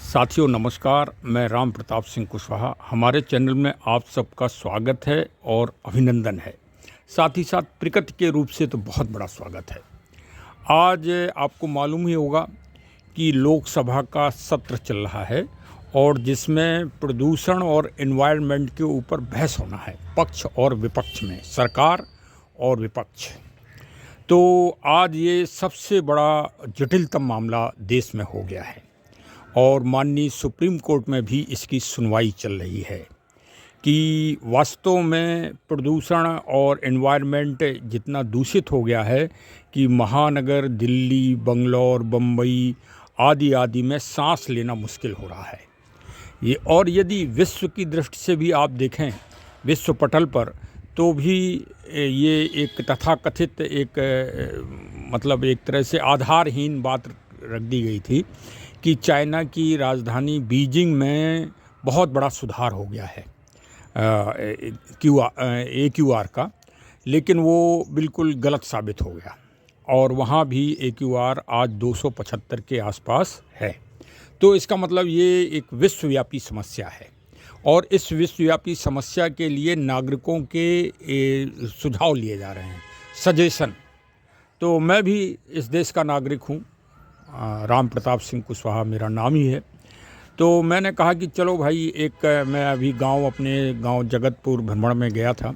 साथियों नमस्कार, मैं राम प्रताप सिंह कुशवाहा। हमारे चैनल में आप सबका स्वागत है और अभिनंदन है। साथ ही साथ प्रकृति के रूप से तो बहुत बड़ा स्वागत है। आज आपको मालूम ही होगा कि लोकसभा का सत्र चल रहा है और जिसमें प्रदूषण और एनवायरनमेंट के ऊपर बहस होना है, पक्ष और विपक्ष में, सरकार और विपक्ष। तो आज ये सबसे बड़ा जटिलतम मामला देश में हो गया है और माननीय सुप्रीम कोर्ट में भी इसकी सुनवाई चल रही है कि वास्तव में प्रदूषण और एनवायरनमेंट जितना दूषित हो गया है कि महानगर दिल्ली, बंगलौर, बम्बई आदि आदि में सांस लेना मुश्किल हो रहा है ये। और यदि विश्व की दृष्टि से भी आप देखें विश्व पटल पर, तो भी ये एक तथाकथित एक तरह से आधारहीन बात रख दी गई थी कि चाइना की राजधानी बीजिंग में बहुत बड़ा सुधार हो गया है AQR का, लेकिन वो बिल्कुल गलत साबित हो गया और वहाँ भी AQR आज 275 के आसपास है। तो इसका मतलब ये एक विश्वव्यापी समस्या है और इस विश्वव्यापी समस्या के लिए नागरिकों के सुझाव लिए जा रहे हैं, सजेशन। तो मैं भी इस देश का नागरिक हूँ, राम प्रताप सिंह कुशवाहा मेरा नाम ही है। तो मैंने कहा कि चलो भाई, मैं अभी अपने गांव जगतपुर भ्रमण में गया था,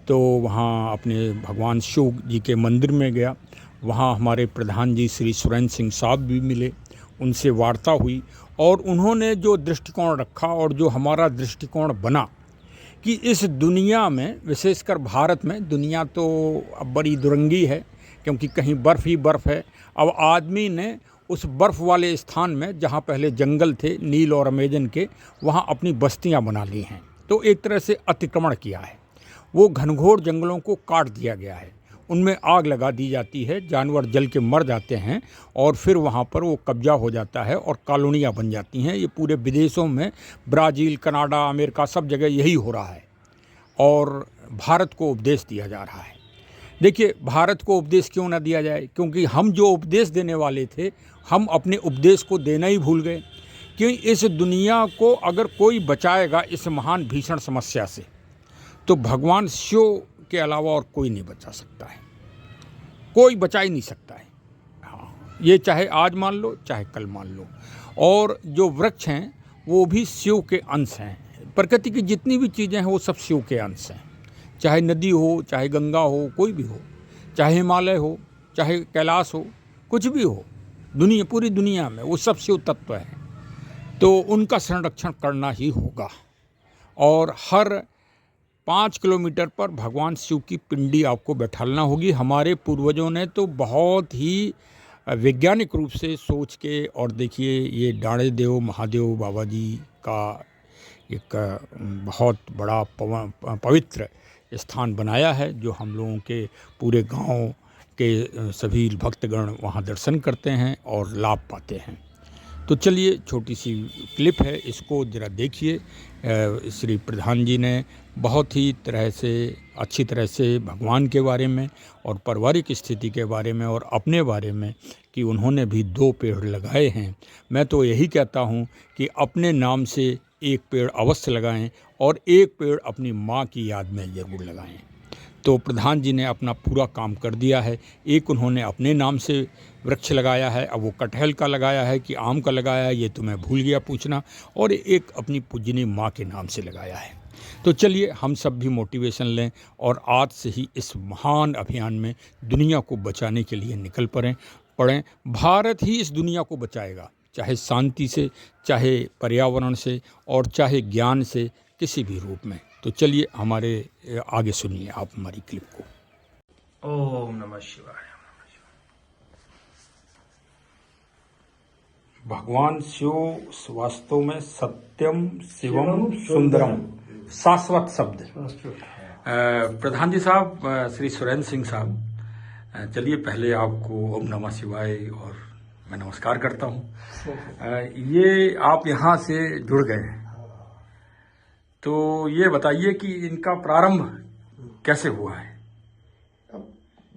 तो वहाँ अपने भगवान शिव जी के मंदिर में गया। वहाँ हमारे प्रधान जी श्री सुरेंद्र सिंह साहब भी मिले, उनसे वार्ता हुई और उन्होंने जो दृष्टिकोण रखा और जो हमारा दृष्टिकोण बना कि इस दुनिया में, विशेषकर भारत में, दुनिया तो अब बड़ी दुरंगी है क्योंकि कहीं बर्फ़ ही बर्फ़ है। अब आदमी ने उस बर्फ़ वाले स्थान में जहाँ पहले जंगल थे नील और अमेजन के, वहाँ अपनी बस्तियाँ बना ली हैं। तो एक तरह से अतिक्रमण किया है, वो घनघोर जंगलों को काट दिया गया है, उनमें आग लगा दी जाती है, जानवर जल के मर जाते हैं और फिर वहाँ पर वो कब्जा हो जाता है और कॉलोनियाँ बन जाती हैं। ये पूरे विदेशों में, ब्राज़ील, कनाडा, अमेरिका, सब जगह यही हो रहा है और भारत को उपदेश दिया जा रहा है। देखिए, भारत को उपदेश क्यों ना दिया जाए? क्योंकि हम जो उपदेश देने वाले थे, हम अपने उपदेश को देना ही भूल गए। कि इस दुनिया को अगर कोई बचाएगा इस महान भीषण समस्या से, तो भगवान शिव के अलावा और कोई नहीं बचा सकता है, कोई बचा ही नहीं सकता है। हाँ, ये चाहे आज मान लो चाहे कल मान लो। और जो वृक्ष हैं वो भी शिव के अंश हैं। प्रकृति की जितनी भी चीज़ें हैं वो सब शिव के अंश हैं, चाहे नदी हो, चाहे गंगा हो, कोई भी हो, चाहे हिमालय हो, चाहे कैलाश हो, कुछ भी हो, पूरी दुनिया में वो सब शिव तत्व है। तो उनका संरक्षण करना ही होगा और हर 5 किलोमीटर पर भगवान शिव की पिंडी आपको बैठालना होगी। हमारे पूर्वजों ने तो बहुत ही वैज्ञानिक रूप से सोच के, और देखिए ये डाणे देव महादेव बाबा जी का एक बहुत बड़ा पवित्र स्थान बनाया है, जो हम लोगों के पूरे गांव के सभी भक्तगण वहां दर्शन करते हैं और लाभ पाते हैं। तो चलिए, छोटी सी क्लिप है, इसको ज़रा देखिए। श्री प्रधान जी ने बहुत ही अच्छी तरह से भगवान के बारे में और पारिवारिक स्थिति के बारे में और अपने बारे में, कि उन्होंने भी 2 पेड़ लगाए हैं। मैं तो यही कहता हूँ कि अपने नाम से एक पेड़ अवश्य लगाएं और एक पेड़ अपनी माँ की याद में ज़रूर लगाएं। तो प्रधान जी ने अपना पूरा काम कर दिया है। एक उन्होंने अपने नाम से वृक्ष लगाया है, अब वो कटहल का लगाया है कि आम का लगाया है ये तो मैं भूल गया पूछना, और एक अपनी पूजनीय माँ के नाम से लगाया है। तो चलिए, हम सब भी मोटिवेशन लें और आज से ही इस महान अभियान में दुनिया को बचाने के लिए निकल पड़ें। भारत ही इस दुनिया को बचाएगा, चाहे शांति से, चाहे पर्यावरण से और चाहे ज्ञान से, किसी भी रूप में। तो चलिए, हमारे आगे सुनिए आप हमारी क्लिप को। ओम नमः शिवाय। भगवान शिव वास्तव में सत्यम शिवम सुंदरम, शाश्वत शब्द। प्रधान जी साहब, श्री सुरेंद्र सिंह साहब, चलिए पहले आपको ओम नमः शिवाय और मैं नमस्कार करता हूँ। ये आप यहाँ से जुड़ गए हैं, तो ये बताइए कि इनका प्रारंभ कैसे हुआ है?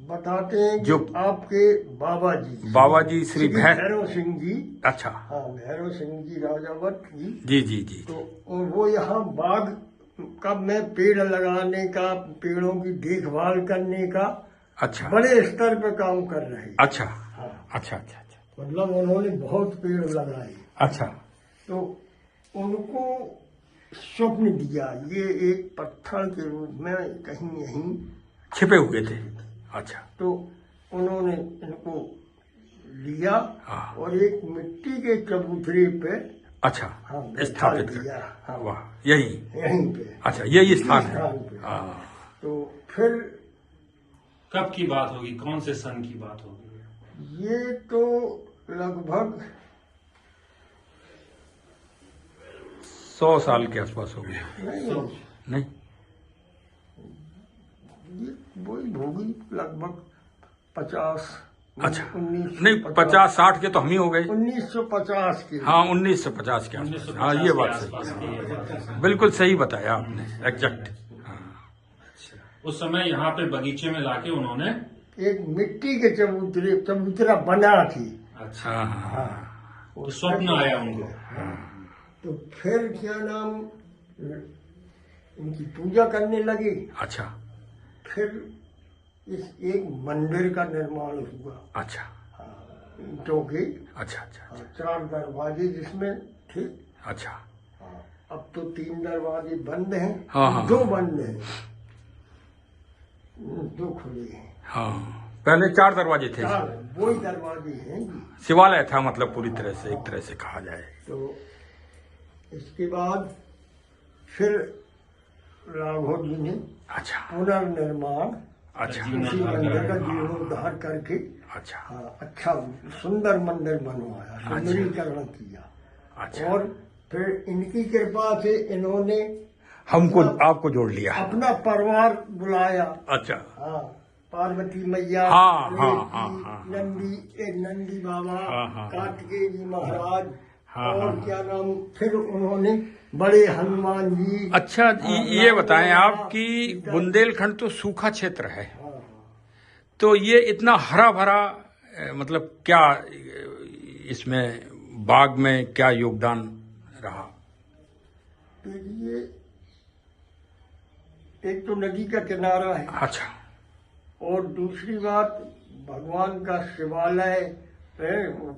बताते हैं कि जो आपके बाबा जी श्री भैरव सिंह जी। अच्छा। हाँ, भैरव सिंह जी राजावत जी। जी जी जी। तो वो यहाँ बाग कब में पेड़ लगाने का, पेड़ों की देखभाल करने का अच्छा बड़े स्तर पे काम कर रहे हैं। अच्छा। हाँ, अच्छा अच्छा अच्छा। मतलब उन्होंने बहुत पेड़ लगाए। अच्छा। तो उनको स्वप्न दिया, ये एक पत्थर के रूप में कहीं यहीं छिपे हुए थे। अच्छा। तो उन्होंने इनको लिया हाँ। और एक मिट्टी के चबूतरे पे अच्छा हाँ, स्थापित किया। कर। हाँ, वाह, यही यहीं पे। अच्छा यही स्थान है। पे। हाँ। तो फिर कब की बात होगी, कौन से सन की बात होगी? ये तो लगभग 100 साल के आसपास हो गया। नहीं, ये वही होगी लगभग 50। अच्छा नहीं, 50-60 के तो हम ही हो गए। 1950 के। हाँ, 1950 के आसपास। हाँ, ये बात सही है, बिल्कुल सही बताया आपने, एग्जैक्ट। उस समय यहाँ पे बगीचे में लाके उन्होंने एक मिट्टी के चबूतरा बना थी। अच्छा। हाँ हाँ। तो स्वप्न आया उनको। तो फिर क्या नाम, इनकी पूजा करने लगे। अच्छा फिर इस एक मंदिर का निर्माण हुआ। अच्छा। ईंटों के। अच्छा अच्छा 4 दरवाजे जिसमें थे। अच्छा। अब तो 3 दरवाजे बंद हैं। हाँ, हाँ, 2 बंद हैं, 2 खुले हैं। हाँ, पहले 4 दरवाजे थे। 4 वही दरवाजे हैं। शिवालय था, मतलब पूरी तरह से, एक तरह से कहा जाए। तो इसके बाद फिर राघव जी ने अच्छा पुनर्निर्माण अच्छा उसी मंदिर का जीर्णोद्धार करके अच्छा अच्छा सुंदर मंदिर बनवाया, सुंदरीकरण किया। अच्छा। और फिर इनकी कृपा से इन्होंने हमको आपको जोड़ लिया। अपना परिवार बुलाया। अच्छा। हाँ, पार्वती मैया, हाँ, गणेश हाँ, जी, हाँ, हाँ, नंदी बाबा, हाँ, हाँ, कार्तिकेय जी महाराज, हाँ, और हाँ, क्या नाम, फिर उन्होंने बड़े हनुमान जी। अच्छा, ये बताएं आप कि बुंदेलखंड तो सूखा क्षेत्र है, तो ये इतना हरा भरा, मतलब क्या इसमें बाग में क्या योगदान रहा? देखिए, एक तो नदी का किनारा है। अच्छा। और दूसरी बात, भगवान का शिवालय है,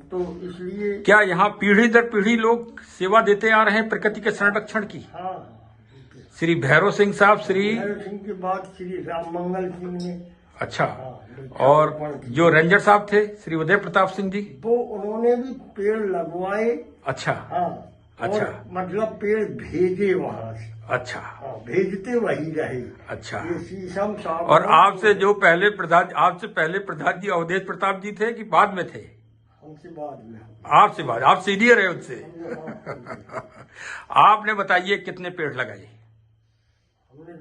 तो इसलिए क्या यहाँ पीढ़ी दर पीढ़ी लोग सेवा देते आ रहे हैं प्रकृति के संरक्षण की? हाँ, श्री भैरव सिंह साहब, श्री भैरव सिंह के बाद श्री राम मंगल सिंह ने। अच्छा। और जो रेंजर साहब थे श्री उदय प्रताप सिंह जी, वो उन्होंने भी पेड़ लगवाए। अच्छा। हाँ, अच्छा। और मतलब पेड़ भेजे वहां से। अच्छा। हाँ, भेजते वही रहे। अच्छा। ये शीशम साहब। और आपसे पहले प्रधान जी अवधेश प्रताप जी थे कि बाद में थे? हमसे बाद में। आपसे बाद, आप सीनियर है उनसे। आपने बताइए कितने पेड़ लगाए? हमने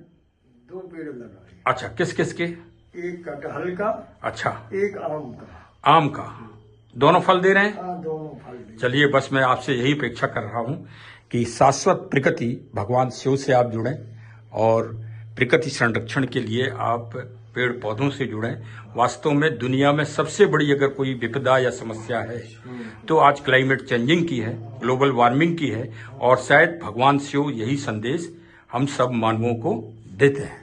2 पेड़ लगाए। अच्छा, किस किस के? एक कटहल का। अच्छा। एक आम का। आम का। दोनों फल दे रहे हैं? हाँ, दोनों फल दे। चलिए, बस मैं आपसे यही अपेक्षा कर रहा हूं कि शाश्वत प्रकृति भगवान शिव से आप जुड़ें और प्रकृति संरक्षण के लिए आप पेड़ पौधों से जुड़ें। वास्तव में दुनिया में सबसे बड़ी अगर कोई विपदा या समस्या है तो आज क्लाइमेट चेंजिंग की है, ग्लोबल वार्मिंग की है, और शायद भगवान शिव यही संदेश हम सब मानवों को देते हैं।